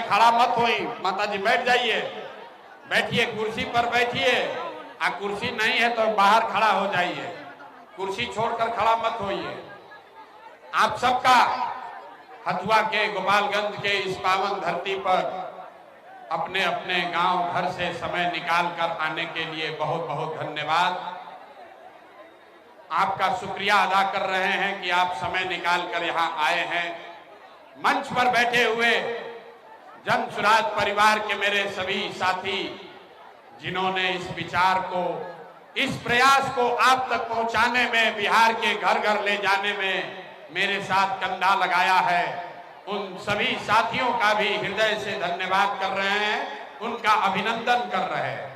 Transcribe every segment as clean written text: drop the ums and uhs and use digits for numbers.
में खड़ा मत होई, माता जी बैठ जाइए, बैठिए, कुर्सी पर बैठिए। कुर्सी नहीं है तो बाहर खड़ा हो जाइए, कुर्सी छोड़कर खड़ा मत होइए। आप सबका हथुआ के गोपालगंज के इस पावन धरती पर अपने अपने गांव घर से समय निकाल कर आने के लिए बहुत बहुत धन्यवाद। आपका शुक्रिया अदा कर रहे हैं कि आप समय निकाल कर यहाँ आए हैं। मंच पर बैठे हुए जन सुराज परिवार के मेरे सभी साथी जिन्होंने इस विचार को, इस प्रयास को आप तक पहुंचाने में, बिहार के घर घर ले जाने में मेरे साथ कंधा लगाया है, उन सभी साथियों का भी हृदय से धन्यवाद कर रहे हैं, उनका अभिनंदन कर रहे हैं।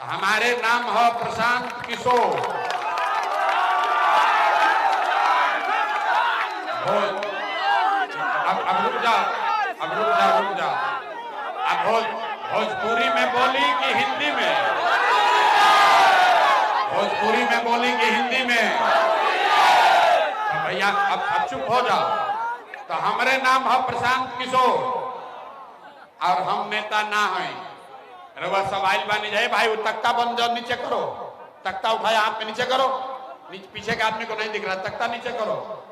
हमारे नाम है प्रशांत किशोर। अब रुक जाओ, रुक जाओ। अब भोजपुरी में बोली कि हिंदी में? भोजपुरी में बोली कि हिंदी में? तो भैया अब चुप हो जाओ। तो हमारे नाम है प्रशांत किशोर और हम नेता ना हैं। रउआ सब आइल बानी जाए भाई, वो तख्ता बंद जाओ, नीचे करो, तख्ता उठाया हाथ में नीचे करो, पीछे के आदमी को नहीं दिख रहा, तख्ता नीचे करो।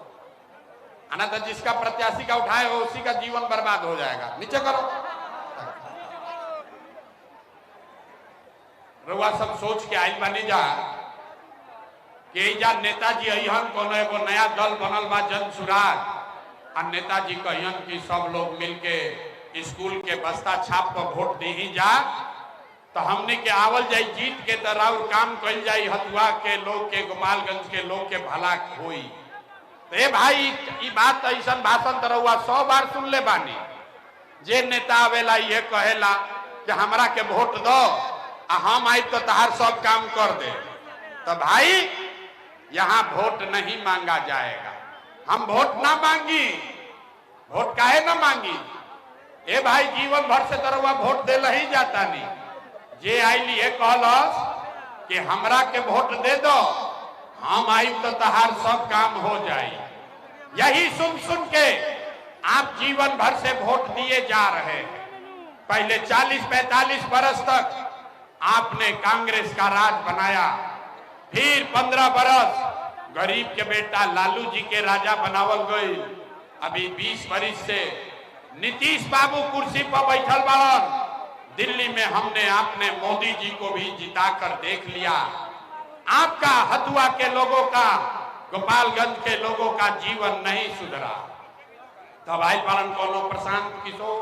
आना तो जिसका प्रत्याशी का उठाए हो उसी का जीवन बर्बाद हो जाएगा, नीचे करो। रउआ सब सोच के आइल बानी जा कि जा नेताजी अहन कोनो एगो नया दल बनल बा जन सुराज, और नेताजी कहन कि सब लोग मिलके स्कूल के बस्ता छाप पर वोट दे ही जा, तो हमने के आवल जाई जीत के तरह और काम कल जाई, हथुआ के लोग के, गोपालगंज के लोग के भला होई। तो ए भाई ई बात ऐसा भाषण तो रउआ 100 बार सुन ले बानी। जे नेता आवेला ये कहेला कि हमरा के वोट दो, हम आई तो तहार सब काम कर दे। तो भाई यहाँ वोट नहीं मांगा जाएगा, हम वोट ना मांगी। वोट काहे ना मांगी? ए भाई जीवन भर से तरवा वोट दे ही जाता नहीं। जे आईली है कहलस कि हमरा के वोट दे दो, हम आई तो तहार सब काम हो जाए। यही सुन सुन के आप जीवन भर से वोट दिए जा रहे हैं। पहले 40-45 बरस तक आपने कांग्रेस का राज बनाया, फिर 15 बरस गरीब के बेटा लालू जी के राजा बनावल गई। अभी 20 बरस से नीतीश बाबू कुर्सी पर बैठल बाड़न। दिल्ली में हमने आपने मोदी जी को भी जिताकर देख लिया। आपका हथुआ के लोगों का, गोपालगंज के लोगों का जीवन नहीं सुधरा। तब आई पालन कोनो प्रशांत किशोर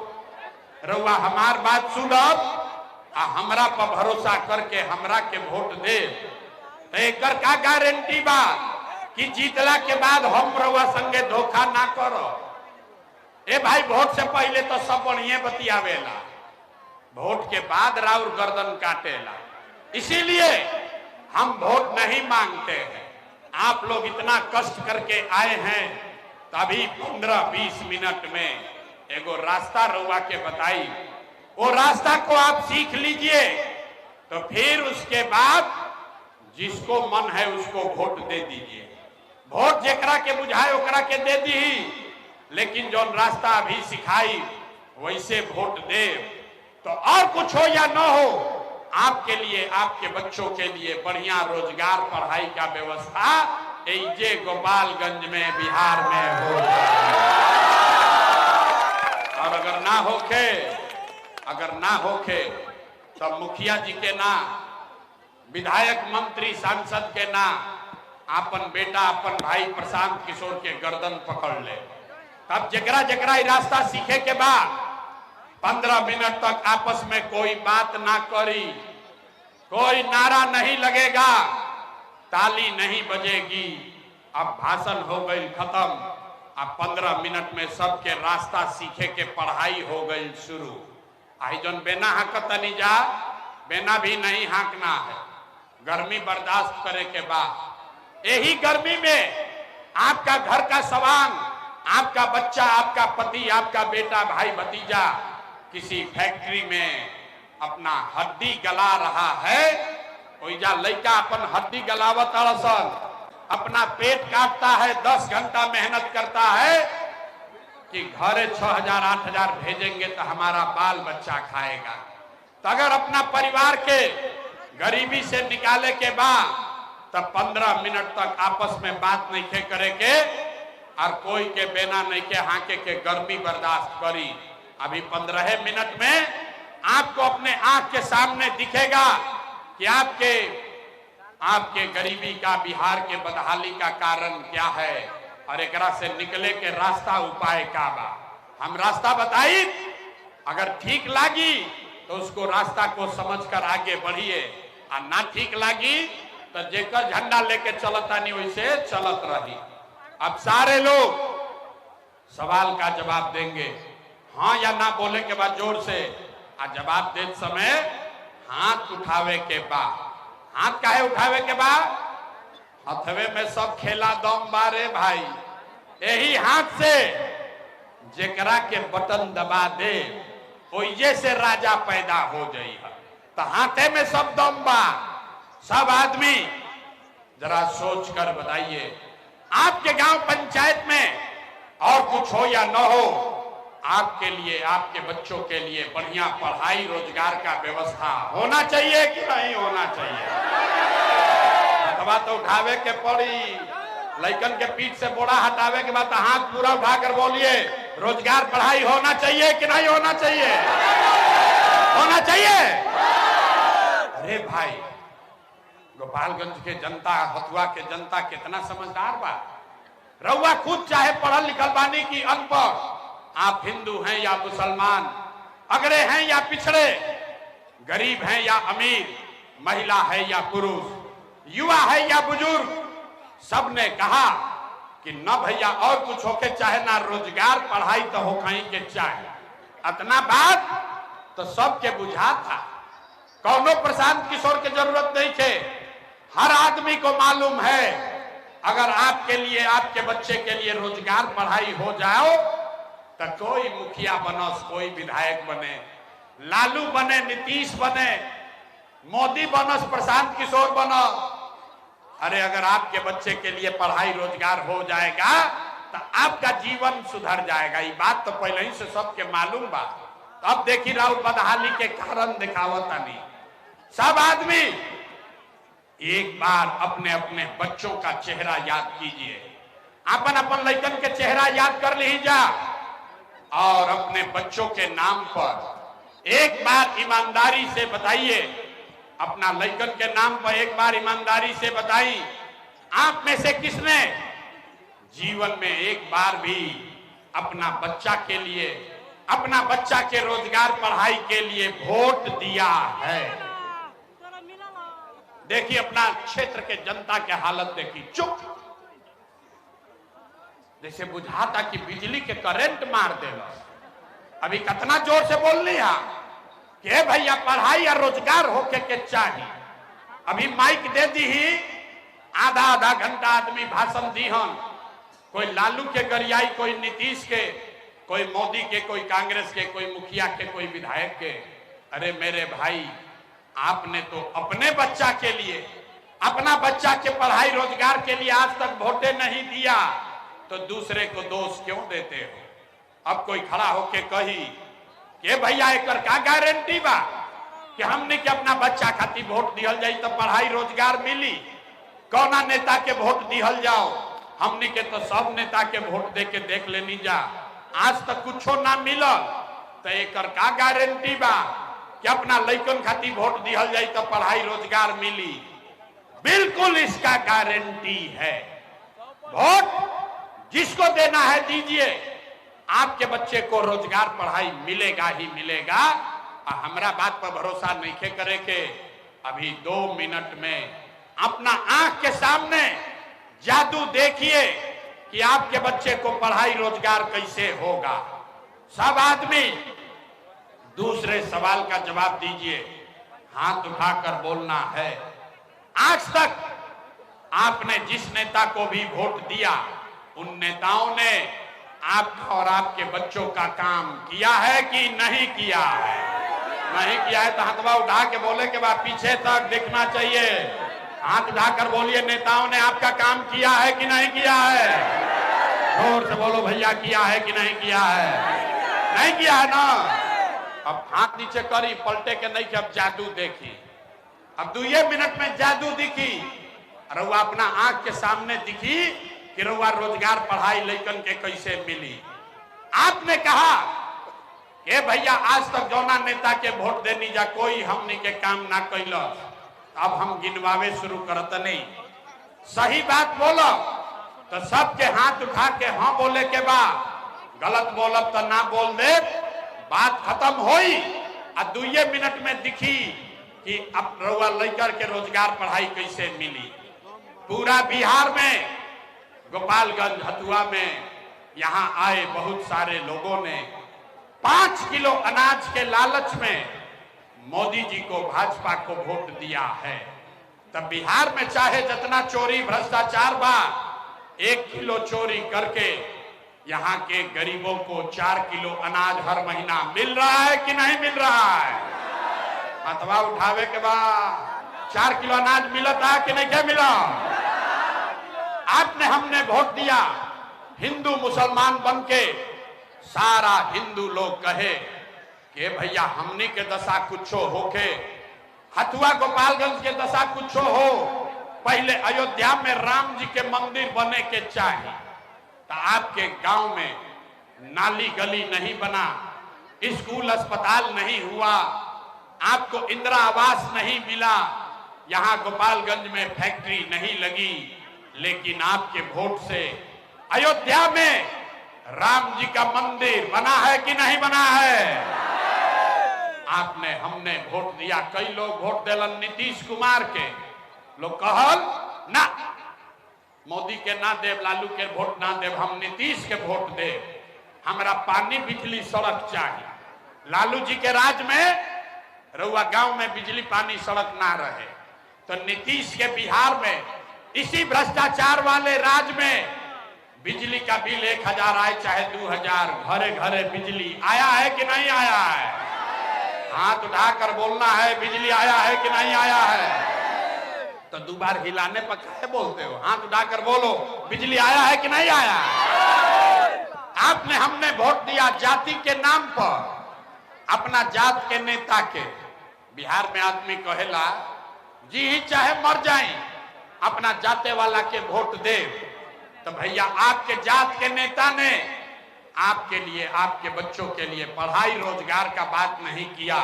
रउआ हमार बात सुनब आ हमरा पर भरोसा करके हमरा के वोट दे, तो एकर का गारंटी बा कि जीतला के बाद हम रउआ संगे धोखा ना करो? ए भाई वोट से पहले तो सब बढ़िया बतियावेला, वोट के बाद राउर गर्दन काटेला। इसीलिए हम वोट नहीं मांगते हैं। आप लोग इतना कष्ट करके आए हैं, तभी 15-20 मिनट में एगो रास्ता रउआ के बताई, वो रास्ता को आप सीख लीजिए, तो फिर उसके बाद जिसको मन है उसको वोट दे दीजिए। वोट जेकरा के बुझाए ओकरा के दे दी, लेकिन जो रास्ता अभी सिखाई वैसे वोट दे, तो और कुछ हो या न हो, आपके लिए, आपके बच्चों के लिए बढ़िया रोजगार, पढ़ाई का व्यवस्था एजे गोपालगंज में, बिहार में हो। और अगर ना होके तो मुखिया जी के ना, विधायक, मंत्री, सांसद के ना, अपन बेटा, अपन भाई प्रशांत किशोर के गर्दन पकड़ ले। तब जकरा जकरा रास्ता सीखे के बाद 15 मिनट तक आपस में कोई बात ना करी, कोई नारा नहीं लगेगा, ताली नहीं बजेगी। अब भाषण हो गई खत्म, अब 15 मिनट में सबके रास्ता सीखे के पढ़ाई हो गई शुरू। आई जन बेना हाकत नहीं जा, बेना भी नहीं हाँकना है, गर्मी बर्दाश्त करे के बाद। यही गर्मी में आपका घर का सवांग, आपका बच्चा, आपका पति, आपका बेटा, भाई, भतीजा किसी फैक्ट्री में अपना हड्डी गला रहा है, ओइजा लड़का अपन हड्डी गलावत अड़सन, अपना पेट काटता है, 10 घंटा मेहनत करता है, कि घरे 6,000 8,000 भेजेंगे तो हमारा बाल बच्चा खाएगा। तो अगर अपना परिवार के गरीबी से निकाले के बाद तब 15 मिनट तक आपस में बात नहीं के करे के और कोई के बेना नहीं के हाके के गर्मी बर्दाश्त करी। अभी 15 मिनट में आपको अपने आंख के सामने दिखेगा कि आपके गरीबी का, बिहार के बदहाली का कारण क्या है और एकरा से निकले के रास्ता उपाय का बा। हम रास्ता बताई, अगर ठीक लागी तो उसको रास्ता को समझकर आगे बढ़िए और ना ठीक लागी तो जेकर झंडा लेके चलता नहीं वैसे चलत रही। अब सारे लोग सवाल का जवाब देंगे, हाँ या ना बोले के बाद जोर से, और जवाब देते समय हाथ उठावे के बाद। हाथ काहे उठावे के बाद? हथवे में सब खेला दम बारे भाई। यही हाथ से जेकरा के बटन दबा दे ओइये से राजा पैदा हो जाई है। तो हाथे में सब दम बा। सब आदमी जरा सोच कर बताइए, आपके गांव पंचायत में और कुछ हो या न हो, आपके लिए, आपके बच्चों के लिए बढ़िया पढ़ाई रोजगार का व्यवस्था होना चाहिए कि नहीं होना चाहिए? अथवा तो उठावे के पड़ी, लइकन के पीठ से बोरा हटावे के बाद हाथ पूरा उठाकर बोलिए, रोजगार पढ़ाई होना चाहिए कि नहीं होना चाहिए? होना चाहिए। अरे भाई, गोपालगंज के जनता, हथुआ के जनता कितना समझदार बा। रउआ खुद चाहे पढ़ल लिखल बानी की अनपढ़, आप हिंदू हैं या मुसलमान, अगड़े हैं या पिछड़े, गरीब हैं या अमीर, महिला है या पुरुष, युवा है या बुजुर्ग, सबने कहा कि न भैया और कुछ होके चाहे ना रोजगार पढ़ाई तो हो कहीं के चाहे। इतना बात तो सबके बुझा था। कौनो प्रशांत किशोर की जरूरत नहीं थे। हर आदमी को मालूम है अगर आपके लिए, आपके बच्चे के लिए रोजगार पढ़ाई हो जाओ तो कोई मुखिया बनस, कोई विधायक बने, लालू बने, नीतीश बने, मोदी बनस, प्रशांत किशोर बनस। अरे अगर आपके बच्चे के लिए पढ़ाई रोजगार हो जाएगा तो आपका जीवन सुधर जाएगा। ये बात तो पहले ही से सबके मालूम बा। तो अब देखी राउत बदहाली के कारण दिखावता नहीं। सब आदमी एक बार अपने अपने बच्चों का चेहरा याद कीजिए, अपन अपन लइकन के चेहरा याद कर लीजा और अपने बच्चों के नाम पर एक बार ईमानदारी से बताइए, अपना लइकन के नाम पर एक बार ईमानदारी से बताई, आप में से किसने जीवन में एक बार भी अपना बच्चा के लिए, अपना बच्चा के रोजगार पढ़ाई के लिए वोट दिया है? देखिए अपना क्षेत्र के जनता के हालत देखिए, चुप, जैसे बुझाता कि बिजली के करंट मार देगा। अभी कितना जोर से बोल लिया कि भैया पढ़ाई या रोजगार होके के चाहिए। अभी माइक दे दी ही, आधा आधा घंटा आदमी भाषण दी हन, कोई लालू के गरियाई, कोई नीतीश के, कोई मोदी के, कोई कांग्रेस के, कोई मुखिया के, कोई विधायक के। अरे मेरे भाई, आपने तो अपने बच्चा के लिए, अपना बच्चा के पढ़ाई रोजगार के लिए आज तक वोटे नहीं दिया, तो दूसरे को दोष क्यों देते हो? अब कोई खड़ा होके कही कि भैया एकर का गारंटी बा कि हमने के अपना बच्चा खातिर वोट दिहल जाई तो पढ़ाई रोजगार मिली? कौना नेता के वोट दिहल जाओ? हमने के तो सब नेता के वोट दे के देख लेनी जा, आज तक कुछो ना मिलल, तो एकर का गारंटी बा कि अपना लइकन खातिर वोट दिहल जाई तो पढ़ाई रोजगार मिली? बिल्कुल इसका गारंटी है। वोट जिसको देना है दीजिए, आपके बच्चे को रोजगार पढ़ाई मिलेगा ही मिलेगा। हमरा बात पर भरोसा नहीं करे के अभी 2 मिनट में अपना आंख के सामने जादू देखिए कि आपके बच्चे को पढ़ाई रोजगार कैसे होगा। सब आदमी दूसरे सवाल का जवाब दीजिए, हाथ उठाकर बोलना है। आज तक आपने जिस नेता को भी वोट दिया, उन नेताओं ने आपका और आपके बच्चों का काम किया है कि नहीं किया है? नहीं किया है तो हाथवा उठा के बोले के बाद पीछे तक देखना चाहिए। हाथ उठाकर बोलिए, नेताओं ने आपका काम किया है कि नहीं किया है? जोर से बोलो भैया, किया है कि नहीं किया है? नहीं किया है ना। अब हाथ नीचे करी, पलटे के नहीं कि अब जादू देखी। अब 2 मिनट में जादू दिखी, रउआ अपना आंख के सामने दिखी कि रउआ रोजगार पढ़ाई लइकन के कैसे मिली। आपने कहा कि भैया आज तक जौना नेता के वोट देनी जा कोई हमनी के काम ना कैल, अब हम गिनवावे शुरू करत नहीं। सही बात बोलो तो सबके हाथ उठा के हाँ बोले के बाद, गलत बोलब तो ना बोल दे, बात खत्म होई। आ 2 मिनट में दिखी कि अब रउआ लइकर के रोजगार पढ़ाई कैसे मिली। पूरा बिहार में, गोपालगंज हथुआ में यहाँ आए बहुत सारे लोगों ने 5 किलो अनाज के लालच में मोदी जी को, भाजपा को वोट दिया है। तब बिहार में चाहे जितना चोरी भ्रष्टाचार बा, 1 किलो चोरी करके यहाँ के गरीबों को 4 किलो अनाज हर महीना मिल रहा है कि नहीं मिल रहा है? हथवा उठावे के बाद 4 किलो अनाज मिलता है कि नहीं क्या मिला? आपने हमने वोट दिया, हिंदू मुसलमान बन के सारा हिंदू लोग कहे कि भैया हमनी के दशा कुछो होके, हथुआ गोपालगंज के दशा कुछो हो, पहले अयोध्या में राम जी के मंदिर बने के चाहिए। तो आपके गांव में नाली गली नहीं बना, स्कूल अस्पताल नहीं हुआ, आपको इंदिरा आवास नहीं मिला, यहाँ गोपालगंज में फैक्ट्री नहीं लगी, लेकिन आपके वोट से अयोध्या में राम जी का मंदिर बना है कि नहीं बना है? आपने हमने वोट दिया, कई लोग वोट दिलन नीतीश कुमार के, लोग कहल ना मोदी के ना देव, लालू के वोट ना देव, हम नीतीश के वोट देव, हमरा पानी बिजली सड़क चाहिए। लालू जी के राज में रउआ गांव में बिजली पानी सड़क ना रहे, तो नीतीश के बिहार में इसी भ्रष्टाचार वाले राज में बिजली का बिल 1000 आए चाहे 2000, घरे घरे बिजली आया है कि नहीं आया है? हाथ उठाकर बोलना है, बिजली आया है कि नहीं आया है? तो 2 बार हिलाने पर क्या बोलते हो? हाथ उठाकर बोलो, बिजली आया है कि नहीं आया है? आपने हमने वोट दिया जाति के नाम पर, अपना जात के नेता के। बिहार में आदमी कहेला जी ही चाहे मर जाए अपना जाते वाला के वोट दे। तो भैया आपके जात के नेता ने आपके लिए, आपके बच्चों के लिए पढ़ाई रोजगार का बात नहीं किया,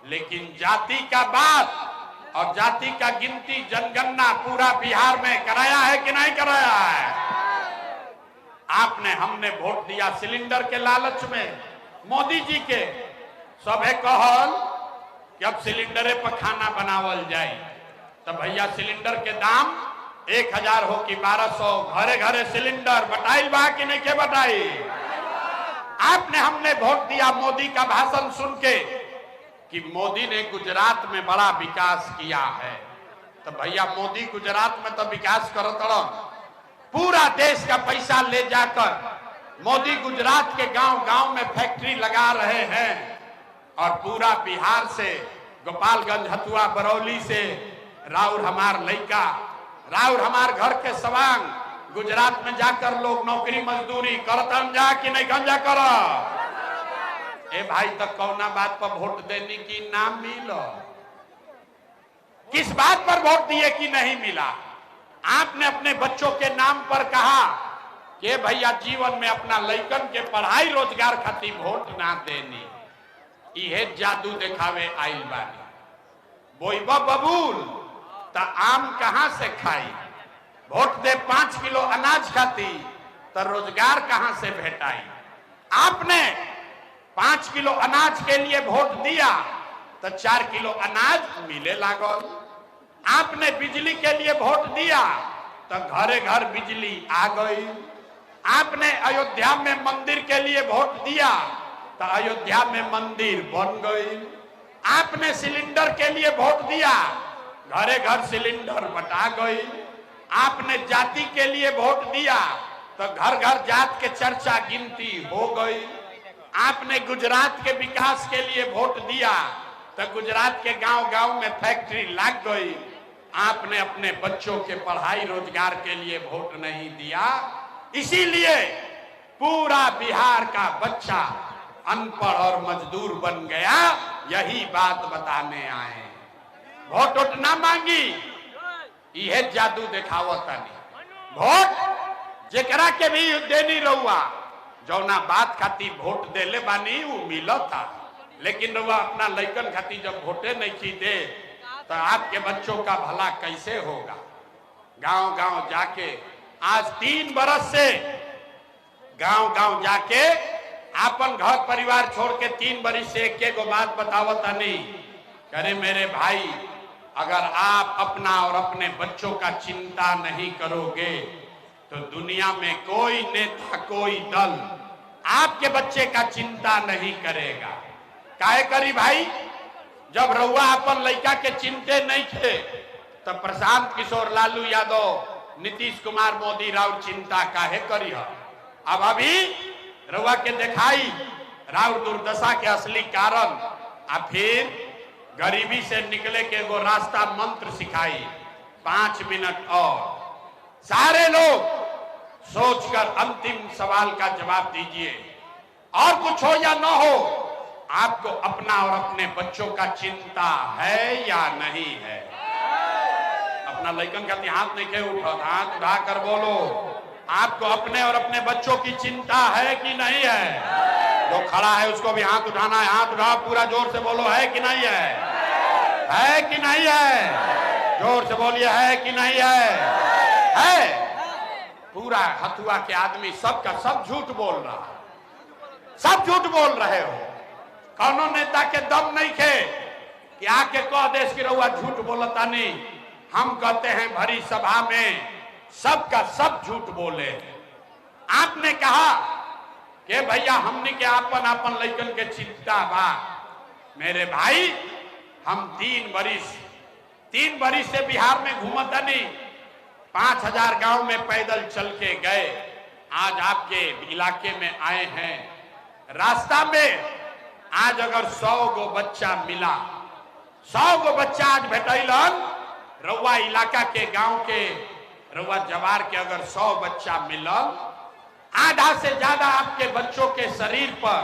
लेकिन जाति का बात और जाति का गिनती जनगणना पूरा बिहार में कराया है कि नहीं कराया है? आपने हमने वोट दिया सिलेंडर के लालच में, मोदी जी के सबे कहल कि अब सिलेंडरे पर खाना बनावल जाए। तो भैया सिलेंडर के दाम 1000 हो कि 1200, घरे घरे सिलेंडर बटाई बा कि नहीं के बटाई? आपने हमने वोट दिया मोदी का भाषण सुन के कि मोदी ने गुजरात में बड़ा विकास किया है। तो भैया मोदी गुजरात में तो विकास करत रह, पूरा देश का पैसा ले जाकर मोदी गुजरात के गांव गांव में फैक्ट्री लगा रहे हैं, और पूरा बिहार से, गोपालगंज हथुआ बरौली से राउर हमार लइका, राउर हमार घर के सवांग गुजरात में जाकर लोग नौकरी मजदूरी करतन जा कि नहीं गंजा कर। ए भाई तक कौना बात पर वोट देने की नाम मिलो? किस बात पर वोट दिए कि नहीं मिला? आपने अपने बच्चों के नाम पर कहा कि भैया जीवन में अपना लइकन के पढ़ाई रोजगार खातिर वोट ना देनी, इहे जादू दिखावे आइल बानी। बोइबा बबूल तो आम कहां से खाई? वोट दे 5 किलो अनाज खाती तो रोजगार कहां से भेटाई? आपने 5 किलो अनाज के लिए वोट दिया तो 4 किलो अनाज मिले लागल। आपने बिजली के लिए वोट दिया तो घरे घर बिजली आ गई। आपने अयोध्या में मंदिर के लिए वोट दिया तो अयोध्या में मंदिर बन गई। आपने सिलेंडर के लिए वोट दिया, घरे घर सिलेंडर बटा गई। आपने जाति के लिए वोट दिया तो घर घर जात के चर्चा गिनती हो गई। आपने गुजरात के विकास के लिए वोट दिया तो गुजरात के गांव गांव में फैक्ट्री लग गई। आपने अपने बच्चों के पढ़ाई रोजगार के लिए वोट नहीं दिया इसीलिए पूरा बिहार का बच्चा अनपढ़ और मजदूर बन गया। यही बात बताने आए। वोट वोट ना मांगी, यह जादू दिखावता नहीं। वोट जेकरा के भी देनी रहुआ, जौना बात खाती वोट देले बानी वो मिला था, लेकिन रहुआ अपना लइकन खाती जब वोटे नहीं की दे तो आपके बच्चों का भला कैसे होगा। गांव गांव जाके आज 3 बरस से गांव गांव जाके अपन घर परिवार छोड़ के 3 बरस से एक गो बात बतावता नहीं। करे मेरे भाई, अगर आप अपना और अपने बच्चों का चिंता नहीं करोगे तो दुनिया में कोई नेता कोई दल आपके बच्चे का चिंता नहीं करेगा। काहे करी भाई, जब रउआ अपन लड़का के चिंते नहीं थे तो प्रशांत किशोर लालू यादव नीतीश कुमार मोदी राउर चिंता काहे करी है। अब अभी रउआ के दिखाई राउर दुर्दशा के असली कारण, आ फिर गरीबी से निकले के वो रास्ता मंत्र सिखाई। 5 मिनट और सारे लोग सोचकर अंतिम सवाल का जवाब दीजिए। और कुछ हो या ना हो, आपको अपना और अपने बच्चों का चिंता है या नहीं है। अपना लइकन का हाथ नहीं के उठा, हाथ उठा कर बोलो, आपको अपने और अपने बच्चों की चिंता है कि नहीं है। जो खड़ा है उसको भी हाथ उठाना है। हाथ उठाओ, पूरा जोर से बोलो, है कि नहीं है कि नहीं है। जोर से बोलिए, है कि नहीं है। पूरा हथुआ के आदमी सबका सब झूठ बोल रहा, सब झूठ बोल रहे हो। कौनो नेता के दम नहीं थे कि आके कह देश की रउआ झूठ बोलता नहीं। हम कहते हैं भरी सभा में सबका सब झूठ बोले। आपने कहा कि भैया हमने के आपन आपन लइकन के चिंता बा। मेरे भाई, हम 3 बरिस से बिहार में घूमता नहीं। 5000 गांव में पैदल चल के गए, आज आपके इलाके में आए हैं। रास्ता में आज अगर 100 गो बच्चा मिला, 100 गो बच्चा आज भेटैलन, रउआ इलाका के गांव के रउआ जवार के अगर 100 बच्चा मिलल, आधा से ज्यादा आपके बच्चों के शरीर पर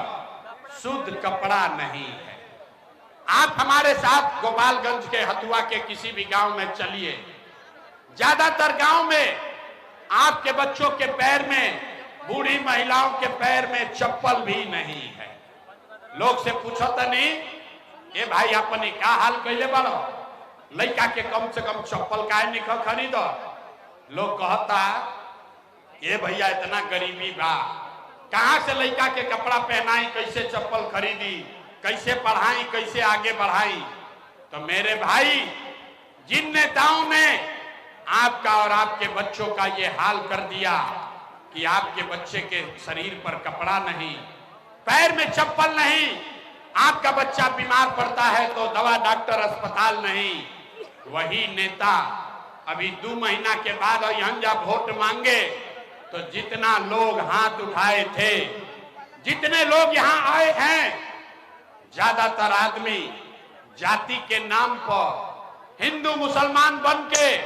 शुद्ध कपड़ा नहीं है। आप हमारे साथ गोपालगंज के हथुआ के किसी भी गांव में चलिए, ज्यादातर गांव में आपके बच्चों के पैर में, बूढ़ी महिलाओं के पैर में चप्पल भी नहीं है। लोग से पूछो तो नहीं, ये भाई अपनी का हाल कैले बड़ो, लड़का के कम से कम चप्पल काहे निकल खरीदो। लोग कहता, ये भैया इतना गरीबी बा, कहां से लड़का के कपड़ा पहनाई, कैसे चप्पल खरीदी, कैसे पढ़ाई, कैसे आगे बढ़ाई। तो मेरे भाई, जिन नेताओं ने आपका और आपके बच्चों का ये हाल कर दिया कि आपके बच्चे के शरीर पर कपड़ा नहीं, पैर में चप्पल नहीं, आपका बच्चा बीमार पड़ता है तो दवा डॉक्टर अस्पताल नहीं, वही नेता अभी 2 महीना के बाद यहाँ जब वोट मांगे तो जितना लोग हाथ उठाए थे, जितने लोग यहाँ आए हैं, ज्यादातर आदमी जाति के नाम पर हिंदू मुसलमान बन के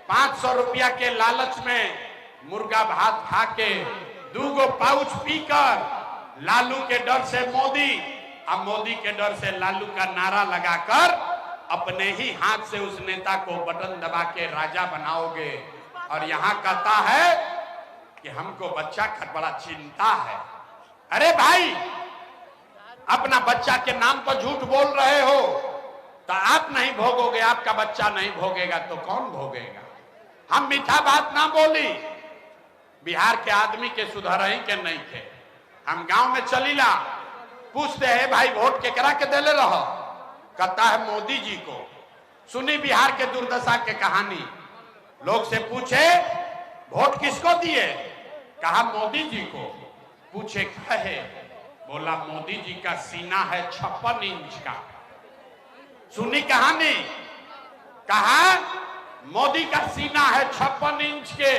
500 रुपया के लालच में मुर्गा भात खा के 2 गो पाउच पीकर लालू के डर से मोदी और मोदी के डर से लालू का नारा लगाकर अपने ही हाथ से उस नेता को बटन दबा के राजा बनाओगे। और यहाँ कहता है कि हमको बच्चा का बड़ा चिंता है। अरे भाई, अपना बच्चा के नाम पर झूठ बोल रहे हो तो आप नहीं भोगोगे, आपका बच्चा नहीं भोगेगा तो कौन भोगेगा। हम मीठा बात ना बोली, बिहार के आदमी के सुधरही के नहीं थे। हम गांव में चलीला, पूछते हैं भाई वोट केकरा के देले रहो, कहता है मोदी जी को। सुनी बिहार के दुर्दशा के कहानी। लोग से पूछे वोट किसको दिए, कहा मोदी जी को। पूछे कहे, बोला मोदी जी का सीना है 56 इंच का। सुनी कहानी, कहा मोदी का सीना है 56 इंच के।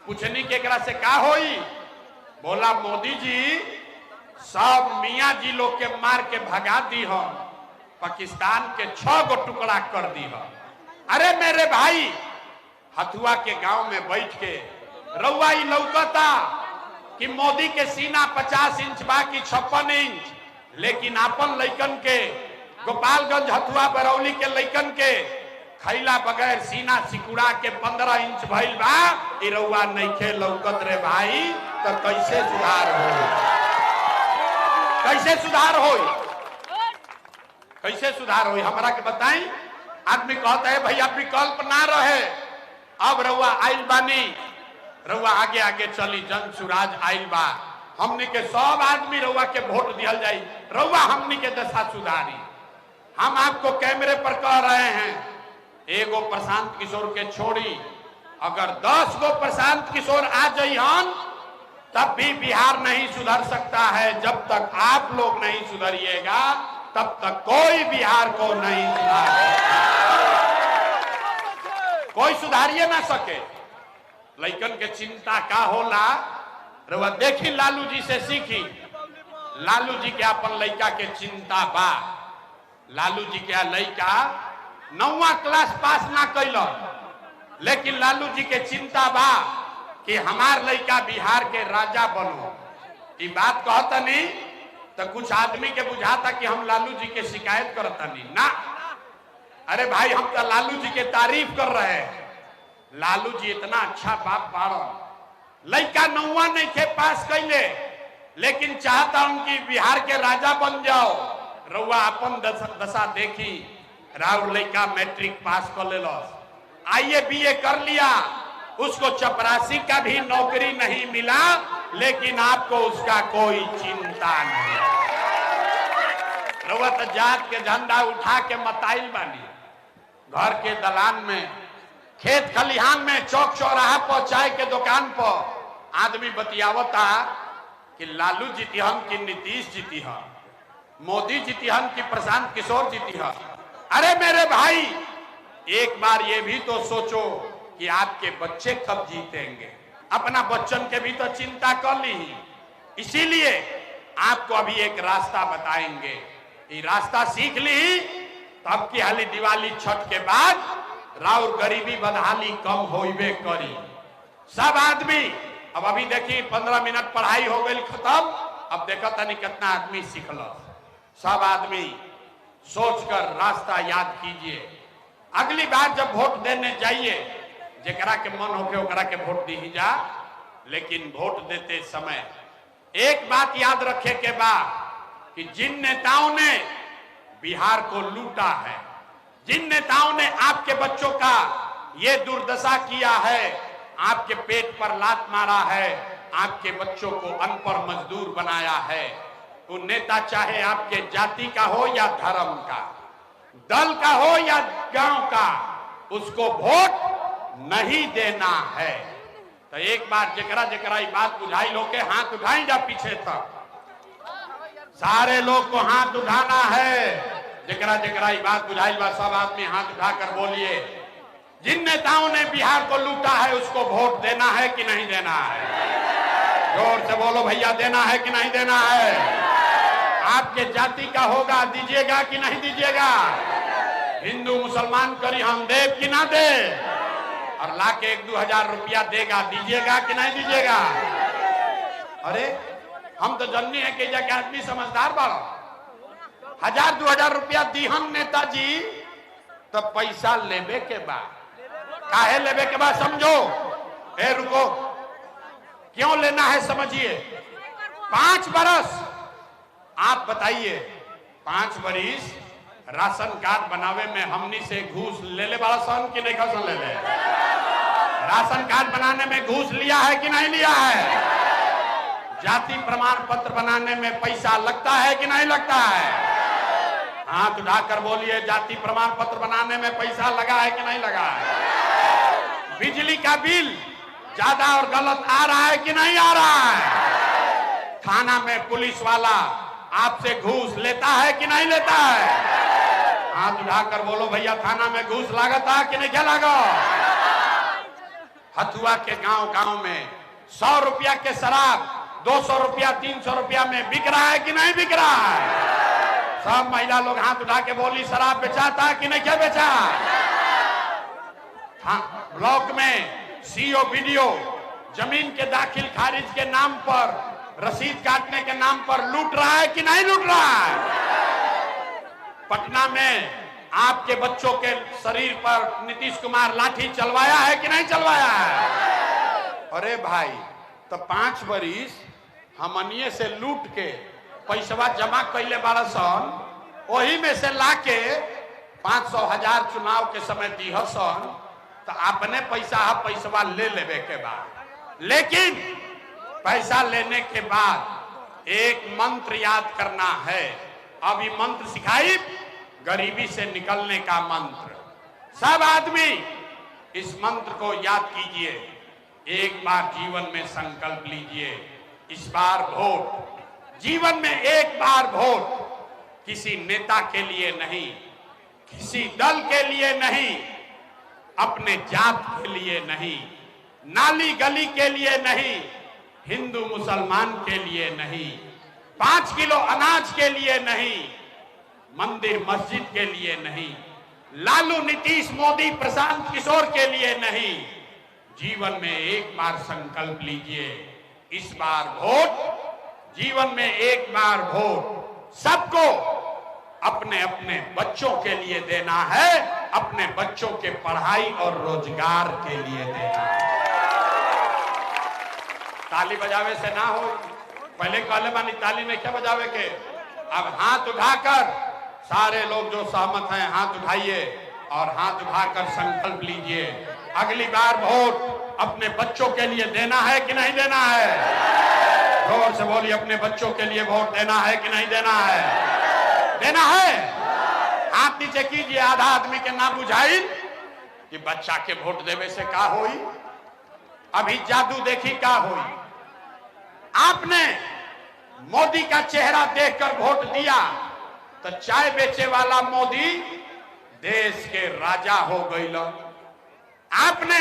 पूछनी केकरा से का होई, बोला मोदी जी सब मियाँ जी लोग के मार के भगा दी हो, पाकिस्तान के 6 गो टुकड़ा कर दी हो। अरे मेरे भाई, हथुआ के गांव में बैठ के रउआ ई लौकता कि मोदी के सीना 50 इंच बाकी 56 इंच, लेकिन अपन लइकन के गोपालगंज हथुआ बरौली के लइकन के खैला बगैर सीना सिकुड़ा के 15 इंच भइल बा। ई रउआ नइखे लौकत रे भाई, तो कैसे सुधार हो? कैसे सुधार हो? कैसे सुधार हो? हमरा के बताई। आदमी कहता है भैया विकल्प ना रहे, अब रउआ आइल बानी, रउआ आगे आगे चली, जन सुराज आइल बा, हमने के सब आदमी रउआ के वोट दियल जाई, रउआ हमने के दशा सुधारी। हम आपको कैमरे पर कह रहे हैं, एगो प्रशांत किशोर के छोड़ी, अगर 10 गो प्रशांत किशोर आ जाइहन तब भी बिहार नहीं सुधर सकता है। जब तक आप लोग नहीं सुधरिएगा तब तक कोई बिहार को नहीं सुधारेगा, कोई सुधारिए ना सके। लइकन के चिंता का होला, रउआ देखी लालू जी से सीखी। लालू जी के अपन लइका के चिंता बा। लालू जी के लइका 9वां क्लास पास ना कैल, लेकिन लालू जी के चिंता बा कि हमार लइका बिहार के राजा बनो। ये बात कहता नहीं तो कुछ आदमी के बुझाता कि हम लालू जी के शिकायत करता नहीं ना। अरे भाई, हम तो लालू जी के तारीफ कर रहे हैं। लालू जी इतना अच्छा बाप बाड़न, लइका 9वां नहीं थे पास कैले, लेकिन चाहता हूं कि बिहार के राजा बन जाओ। रउआ अपन दशा देखी, राउर लइका मैट्रिक पास कर ले, आईए बीए कर लिया, उसको चपरासी का भी नौकरी नहीं मिला, लेकिन आपको उसका कोई चिंता नहीं। रउआ तो जात के झंडा उठा के मताइल बानी, घर के दलान में, खेत खलिहान में, चौक चौराहा पर, चाय के दुकान पर आदमी बतियावता कि लालू जीतिहन की नीतीश जीतिहन, मोदी जीतिहन की प्रशांत किशोर जीतिहन। अरे मेरे भाई, एक बार ये भी तो सोचो कि आपके बच्चे कब जीतेंगे। अपना बच्चन के भी तो चिंता कर ली। इसीलिए आपको अभी एक रास्ता बताएंगे, ये रास्ता सीख ली तब की हाली दिवाली छठ के बाद राउर गरीबी बदहाली कम होइबे करी। सब आदमी अब अभी देखी 15 मिनट पढ़ाई हो गई खत्म, अब देखा तनी कितना आदमी सीखल। सब आदमी सोचकर रास्ता याद कीजिए। अगली बार जब वोट देने जाइए, जरा के मन होके ओकरा के वोट दी जा, लेकिन वोट देते समय एक बात याद रखे के बाद कि जिन नेताओं ने बिहार को लूटा है, जिन नेताओं ने आपके बच्चों का ये दुर्दशा किया है, आपके पेट पर लात मारा है, आपके बच्चों को अनपढ़ मजदूर बनाया है, वो नेता चाहे आपके जाति का हो या धर्म का, दल का हो या गांव का, उसको वोट नहीं देना है। तो एक बार जकरा जकरा ये बात बुझाई लोग के हाथ उठाई जा पीछे तक, सारे लोग को हाथ उठाना है। जकरा जकरा ये बात बुझाई बा सब आदमी हाथ उठाकर बोलिए, जिन नेताओं ने बिहार को लूटा है उसको वोट देना है कि नहीं देना है? जोर से बोलो भैया, देना है कि नहीं देना है? आपके जाति का होगा, दीजिएगा कि नहीं दीजिएगा? हिंदू मुसलमान करी हम देव कि ना दे, और लाके 1-2 हजार रुपया देगा, दीजिएगा कि नहीं दीजिएगा? अरे हम तो जननी है कि जाके आदमी समझदार बाड़ा, 1000-2 हजार रुपया दीहन नेताजी, तो पैसा लेबे के बाद काहे लेबे के बाद समझो। ए रुको, क्यों लेना है समझिए। 5 बरस आप बताइए, 5 बरिस राशन कार्ड बनावे में हमनी से घूस ले बड़ा सन कि नहीं खसन ले? राशन कार्ड बनाने में घूस लिया है कि नहीं लिया है? जाति प्रमाण पत्र बनाने में पैसा लगता है कि नहीं लगता है? हाथ उठाकर बोलिए, जाति प्रमाण पत्र बनाने में पैसा लगा है कि नहीं लगा है? बिजली का बिल ज्यादा और गलत आ रहा है कि नहीं आ रहा है? थाना में पुलिस वाला आपसे घूस लेता है कि नहीं लेता है? हाथ उठाकर बोलो भैया, थाना में घूस लागता कि नहीं क्या लागा? हथुआ के गांव गांव में 100 रुपया के शराब 200 रुपया 300 रुपया में बिक रहा है कि नहीं बिक रहा है? सब महिला लोग हाथ उठा के बोली, शराब बेचाता कि नहीं क्या बेचा? ब्लॉक में सीओ वीडियो जमीन के दाखिल खारिज के नाम पर, रसीद काटने के नाम पर लूट रहा है कि नहीं लूट रहा है? पटना में आपके बच्चों के शरीर पर नीतीश कुमार लाठी चलवाया है कि नहीं चलवाया है? अरे भाई, तो 5 बरिस हमनिए से लूट के पैसवा जमा कैले बारा सन, वही में से लाके 500,000 चुनाव के समय दिह सन, तो अपने पैसवा ले लेवे के बाद। लेकिन पैसा लेने के बाद एक मंत्र याद करना है। अब ये मंत्र सिखाई, गरीबी से निकलने का मंत्र। सब आदमी इस मंत्र को याद कीजिए, एक बार जीवन में संकल्प लीजिए, इस बार वोट, जीवन में एक बार वोट, किसी नेता के लिए नहीं, किसी दल के लिए नहीं, अपने जात के लिए नहीं, नाली गली के लिए नहीं, हिंदू मुसलमान के लिए नहीं, 5 किलो अनाज के लिए नहीं, मंदिर मस्जिद के लिए नहीं, लालू नीतीश मोदी प्रशांत किशोर के लिए नहीं। जीवन में एक बार संकल्प लीजिए, इस बार वोट, जीवन में एक बार वोट सबको अपने अपने बच्चों के लिए देना है, अपने बच्चों के पढ़ाई और रोजगार के लिए देना है। ताली बजावे से ना हो, पहले कहले बानी ताली नहीं क्या बजावे के। अब हाथ उठाकर सारे लोग जो सहमत हैं हाथ उठाइए और हाथ उठाकर संकल्प लीजिए, अगली बार वोट अपने बच्चों के लिए देना है कि नहीं देना है? जोर से बोलिए, अपने बच्चों के लिए वोट देना है कि नहीं देना है? देना है। हाथ नीचे कीजिए। आधा आदमी के ना बुझाई कि बच्चा के वोट देवे से का होई, अभी जादू देखी का होई। आपने मोदी का चेहरा देखकर वोट दिया तो चाय बेचे वाला मोदी देश के राजा हो गई। आपने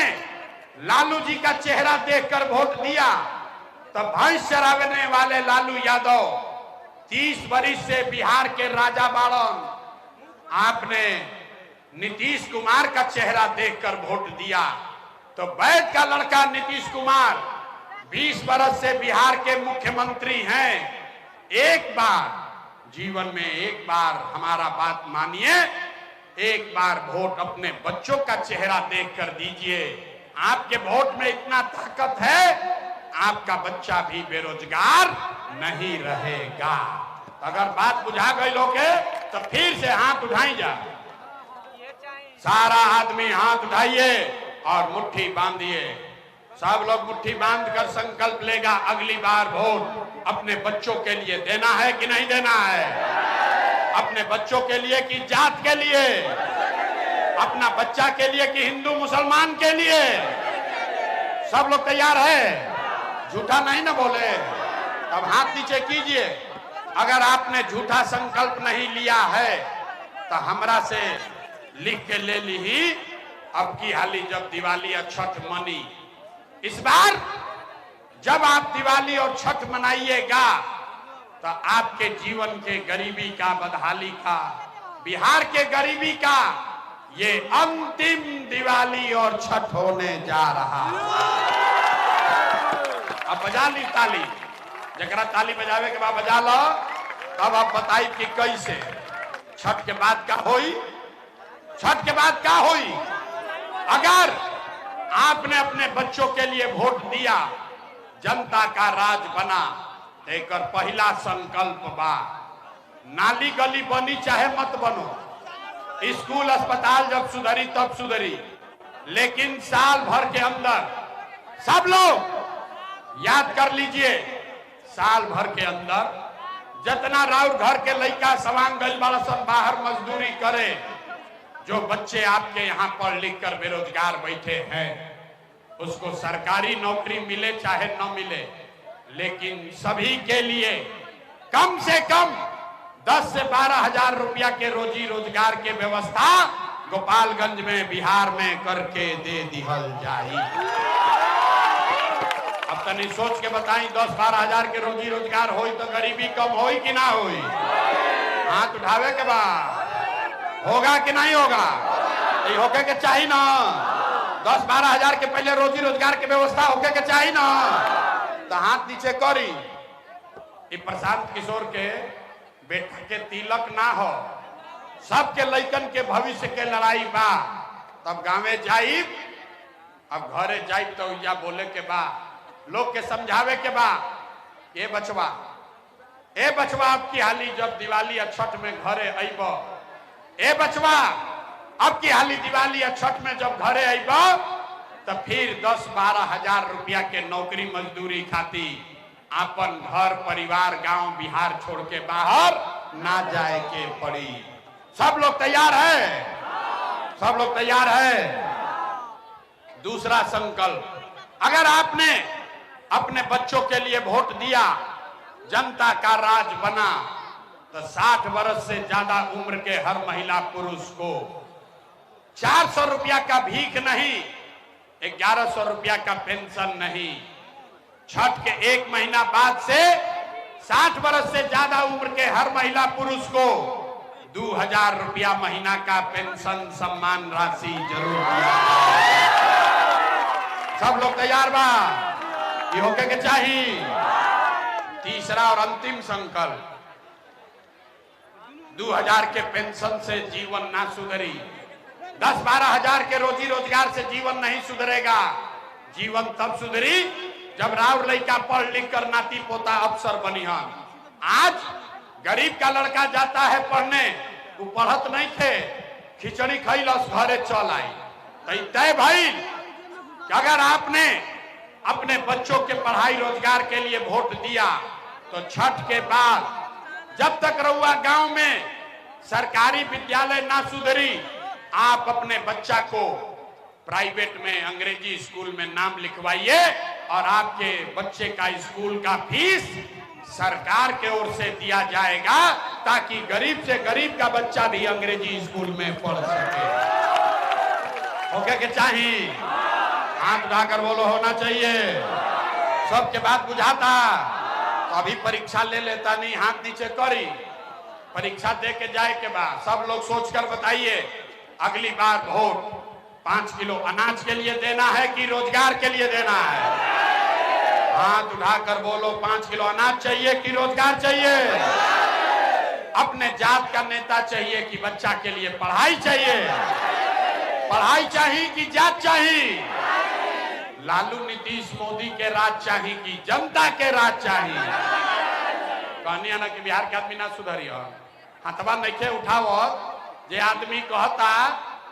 लालू जी का चेहरा देखकर वोट दिया तो भैंस चराने वाले लालू यादव 30 वर्ष से बिहार के राजा बाड़न। आपने नीतीश कुमार का चेहरा देखकर वोट दिया तो वैद का लड़का नीतीश कुमार 20 वर्ष से बिहार के मुख्यमंत्री हैं। एक बार जीवन में एक बार हमारा बात मानिए, एक बार वोट अपने बच्चों का चेहरा देखकर दीजिए। आपके वोट में इतना ताकत है, आपका बच्चा भी बेरोजगार नहीं रहेगा। अगर बात बुझा गई लोग तो फिर से हाथ उठाई जा, सारा आदमी हाथ उठाइए और मुट्ठी बांधिए। सब लोग मुट्ठी बांधकर संकल्प लेगा, अगली बार वोट अपने बच्चों के लिए देना है कि नहीं देना है? अपने बच्चों के लिए कि जात के लिए? अपना बच्चा के लिए कि हिंदू मुसलमान के लिए? सब लोग तैयार है? झूठा नहीं ना बोले। अब हाथ नीचे कीजिए। अगर आपने झूठा संकल्प नहीं लिया है तो हमरा से लिख के ले ली। अब की हाली जब दिवाली और छठ मनी, इस बार जब आप दिवाली और छठ मनाइएगा तो आपके जीवन के गरीबी का, बदहाली का, बिहार के गरीबी का ये अंतिम दिवाली और छठ होने जा रहा है। अब बजा ली ताली, जरा ताली बजावे के बाद बजा लो, तब आप बताई कि कैसे छठ के बाद का होई। छठ के बाद का होई? अगर आपने अपने बच्चों के लिए वोट दिया, जनता का राज बना, एक पहला संकल्प बा, नाली गली बनी चाहे मत बनो, स्कूल अस्पताल जब सुधरी तब सुधरी, लेकिन साल भर के अंदर सब लोग याद कर लीजिए, साल भर के अंदर जितना राउर घर के लड़का सवांग गल वाला सब बाहर मजदूरी करे, जो बच्चे आपके यहाँ पढ़ लिख कर बेरोजगार बैठे हैं, उसको सरकारी नौकरी मिले चाहे न मिले, लेकिन सभी के लिए कम से कम 10 से 12 हजार रुपया के रोजी रोजगार के व्यवस्था गोपालगंज में, बिहार में करके दे दिहल जाई। अब तनी सोच के बताई, 10-12 हजार के रोजी रोजगार होई तो गरीबी कम होई कि ना होई? हाथ उठावे के बाद होगा कि नहीं होगा? ये होके के चाहिए ना। 10-12 हजार के पहले रोजी रोजगार के व्यवस्था होके के चाहिए ना, तो हाथ नीचे करी। ये प्रशांत किशोर के बेटा के तिलक ना हो, सबके लइकन के भविष्य के लड़ाई बा, तब गांवे जाइब, अब घरे जाइब तो या बोले के बा, लोग के समझावे के बा, ए बचवा अब की हाली जब दिवाली और छठ में घरे अइब, ए बचवा अब की हाली दिवाली और छठ में जब घरे अइब, तो फिर 10-12 हजार रुपया के नौकरी मजदूरी खाती अपन घर परिवार गांव बिहार छोड़ के बाहर ना जाए के पड़ी। सब लोग तैयार है? सब लोग तैयार है? दूसरा संकल्प, अगर आपने अपने बच्चों के लिए वोट दिया, जनता का राज बना, तो 60 वर्ष से ज्यादा उम्र के हर महिला पुरुष को 400 रुपया का भीख नहीं, 1100 रुपया का पेंशन नहीं, छठ के 1 महीना बाद से 60 वर्ष से ज्यादा उम्र के हर महिला पुरुष को 2000 रुपया महीना का पेंशन सम्मान राशि जरूर दिया। सब लोग तैयार बा? ये होके के चाहिए। तीसरा और अंतिम संकल्प, 2000 के पेंशन से जीवन ना सुधरी, 10-12 हजार के रोजी रोजगार से जीवन नहीं सुधरेगा। जीवन तब सुधरी जब राउर लड़का पढ़ लिख कर नाती पोता अफसर बनिहन। आज गरीब का लड़का जाता है पढ़ने, वो पढ़त नहीं थे, खिचड़ी खैलस घरे चल आई। तय भाई कि अगर आपने अपने बच्चों के पढ़ाई रोजगार के लिए वोट दिया, तो छठ के बाद जब तक रहुआ गांव में सरकारी विद्यालय ना सुधरी, आप अपने बच्चा को प्राइवेट में अंग्रेजी स्कूल में नाम लिखवाइए, और आपके बच्चे का स्कूल का फीस सरकार के ओर से दिया जाएगा, ताकि गरीब से गरीब का बच्चा भी अंग्रेजी स्कूल में पढ़ सके। ओके के चाहिए? हाथ उठाकर बोलो होना चाहिए। सबके बात बुझाता? तो अभी परीक्षा ले लेता नहीं, हाथ नीचे करी। परीक्षा दे के जाए के बाद सब लोग सोचकर बताइए, अगली बार वोट 5 किलो अनाज के लिए देना है कि रोजगार के लिए देना है? हाथ उठाकर बोलो, 5 किलो अनाज चाहिए कि रोजगार चाहिए? अपने जात का नेता चाहिए कि बच्चा के लिए पढ़ाई चाहिए? पढ़ाई चाहिए कि जात चाहिए? लालू नीतीश मोदी के राज चाहिए कि जनता के राज चाहिए? कहनी ना कि बिहार के आदमी ना सुधरी, हथवा नहीं उठाओ जे आदमी कहता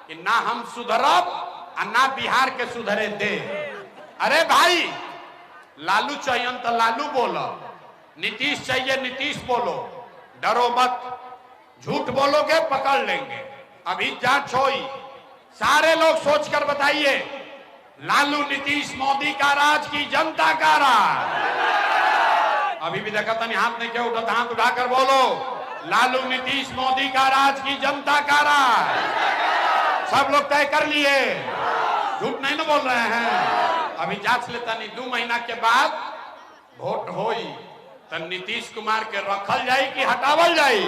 कि ना हम सुधरब और ना बिहार के सुधरे दे। अरे भाई, लालू चाहिए तो लालू बोलो, नीतीश चाहिए नीतीश बोलो, डरो मत, झूठ बोलोगे पकड़ लेंगे। अभी जांच होई, सारे लोग सोचकर बताइए, लालू नीतीश मोदी का राज की जनता का राज? अभी भी देखा था नहीं, हाथ नहीं क्या उठा, हाथ उठाकर बोलो, लालू नीतीश मोदी का राज की जनता का राज? सब लोग तय कर लिए, झूठ नहीं ना बोल रहे हैं। अभी जांच लेता नहीं, 2 महीना के बाद वोट होई तो नीतीश कुमार के रखल जाए कि हटावल जाए?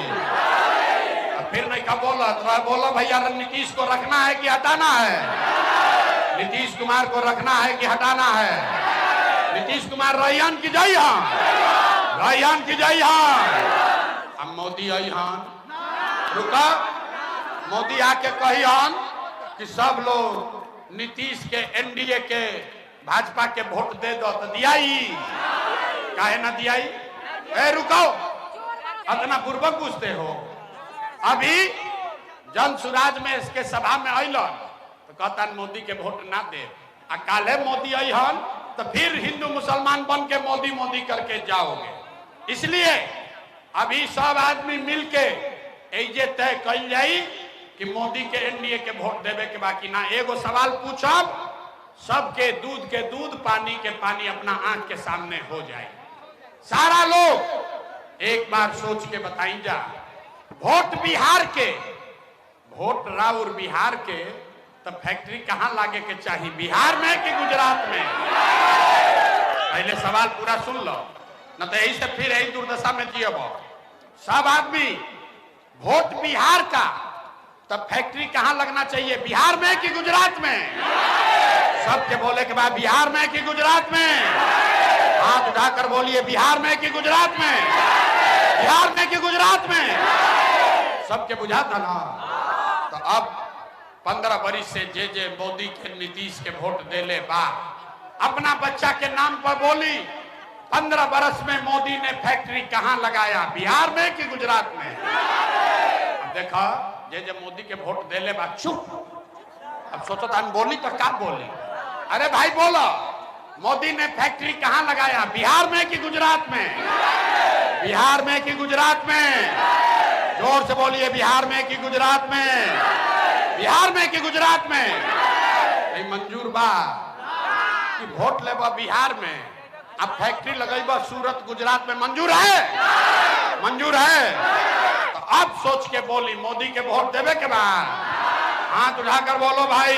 फिर नहीं कब बोला तो बोलो भैया, नीतीश को रखना है कि हटाना है? नीतीश कुमार को रखना है कि हटाना है? नीतीश कुमार रैयान की जय हां, रैयान की जय हां। अब मोदी आई हान, रुका, मोदी आके कही हान कि सब लोग नीतीश के एनडीए के भाजपा के वोट दे दो, तो दियाई काहे ना दियाई? ए रुको, इतना पूर्वक पूछते हो। अभी जन सुराज में इसके सभा में अलन तो कहता मोदी के वोट ना दे, आ काले मोदी अहन तो फिर हिंदू मुसलमान बन के मोदी मोदी करके जाओगे। इसलिए अभी सब आदमी मिलके एजे तय कल जाई कि मोदी के एनडीए के वोट देवे के बाकी ना। एगो सवाल पूछब, सबके दूध के दूध, पानी के पानी अपना आंख के सामने हो जाए। सारा लोग एक बार सोच के बताई जा, वोट बिहार के, वोट राउर बिहार के, तो फैक्ट्री कहां लागे के चाहिए, बिहार में कि गुजरात में? पहले सवाल पूरा सुन लो, न तो यही से फिर यही दुर्दशा में जियब। सब आदमी वोट बिहार का, तब फैक्ट्री कहां लगना चाहिए, बिहार में कि गुजरात में? सबके बोले के बाद बिहार में कि गुजरात में? हाथ उठाकर बोलिए बिहार में कि गुजरात में? बिहार में कि गुजरात में? सबके बुझाता ना। तो अब 15 बरिस से जे मोदी के नीतीश के वोट दे ले बा, अपना बच्चा के नाम पर बोली 15 बरस में मोदी ने फैक्ट्री कहां लगाया, बिहार में कि गुजरात में? अब देखा जे मोदी के वोट दे ले बा चुप। अब सोचो तान बोली तो क्या बोली? अरे भाई बोलो, मोदी ने फैक्ट्री कहां लगाया, बिहार में कि गुजरात में? बिहार में कि गुजरात में? जोर से बोलिए बिहार में कि गुजरात में? बिहार में कि गुजरात में? नहीं मंजूर बा कि वोट लेबा बिहार में, अब फैक्ट्री लगेबा सूरत गुजरात में, मंजूर है? मंजूर है? तो अब सोच के बोली मोदी के वोट देवे के बाद हाथ उठाकर बोलो भाई।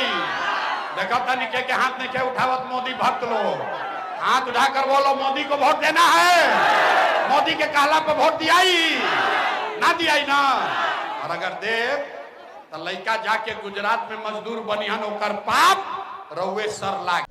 देखो था निके के हाथ नहीं के उठावत मोदी भक्त लोग, हाथ उठाकर बोलो मोदी को वोट देना है। मोदी के कहला पर वोट दियाई ना दियाई ना। और अगर दे तो लड़का जाके गुजरात में मजदूर बनिहन, ओकर पाप रउए सर लाग।